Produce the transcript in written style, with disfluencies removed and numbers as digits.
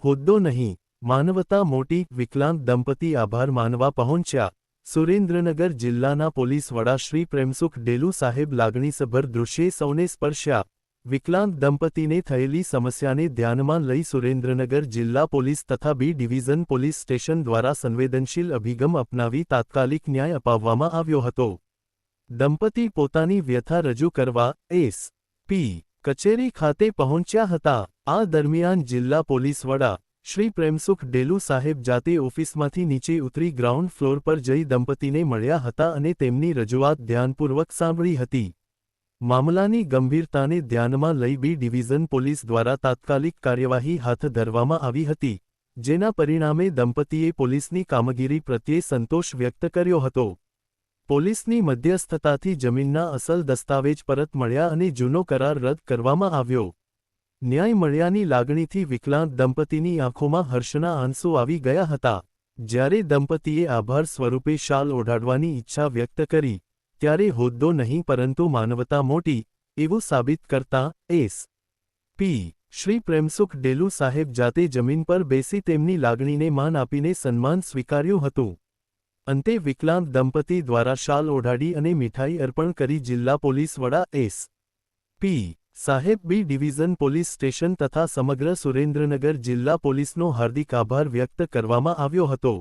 હોદ્દો નહીં, માનવતા મોટી, વિકલાંગ દંપતી આભાર માનવા પહોંચ્યા. સુરેન્દ્રનગર જિલ્લાના પોલીસ વડા શ્રી પ્રેમસુખ ડેલુ સાહેબ લાગણીસભર દૃશ્યે સૌને સ્પર્શ્યા. વિકલાંગ દંપતીને થયેલી સમસ્યાને ધ્યાનમાં લઈ સુરેન્દ્રનગર જિલ્લા પોલીસ તથા બી ડિવિઝન પોલીસ સ્ટેશન દ્વારા સંવેદનશીલ અભિગમ અપનાવી તાત્કાલિક ન્યાય અપાવવામાં આવ્યો હતો. દંપતી પોતાની વ્યથા રજૂ કરવા એસ.પી. કચેરી ખાતે પહોંચ્યા હતા. આ દરમિયાન જિલ્લા પોલીસ વડા શ્રી પ્રેમસુખ ડેલુ સાહેબ જાતે ઓફિસમાંથી નીચે ઉતરી ગ્રાઉન્ડ ફ્લોર પર જઈ દંપતીને મળ્યા હતા અને તેમની રજૂઆત ધ્યાનપૂર્વક સાંભળી હતી. મામલાની ગંભીરતાને ધ્યાનમાં લઈ બી ડિવિઝન પોલીસ દ્વારા તાત્કાલિક કાર્યવાહી હાથ ધરવામાં આવી હતી, જેના પરિણામે દંપતીએ પોલીસની કામગીરી પ્રત્યે સંતોષ વ્યક્ત કર્યો હતો. પોલીસની મધ્યસ્થતાથી જમીનના અસલ દસ્તાવેજ પરત મળ્યા અને જૂનો કરાર રદ કરવામાં આવ્યો. ન્યાય મળ્યાની લાગણીથી વિકલાંગ દંપતીની આંખોમાં હર્ષના આંસુ આવી ગયા હતા. જ્યારે દંપતીએ આભાર સ્વરૂપે શાલ ઓઢાડવાની ઈચ્છા વ્યક્ત કરી, ત્યારે હોદ્દો નહીં પરંતુ માનવતા મોટી, એવું સાબિત કરતા એસ.પી. શ્રી પ્રેમસુખ ડેલુ સાહેબ જાતે જમીન પર બેસી તેમની લાગણીને માન આપીને સન્માન સ્વીકાર્યું હતું. અંતે વિકલાંગ દંપતી દ્વારા શાલ ઓઢાડી અને મીઠાઈ અર્પણ કરી જિલ્લા પોલીસ વડા એસ.પી. સાહેબ બી ડિવિઝન પોલીસ સ્ટેશન તથા સમગ્ર સુરેન્દ્રનગર જિલ્લા પોલીસનો હાર્દિક આભાર વ્યક્ત કરવામાં આવ્યો હતો.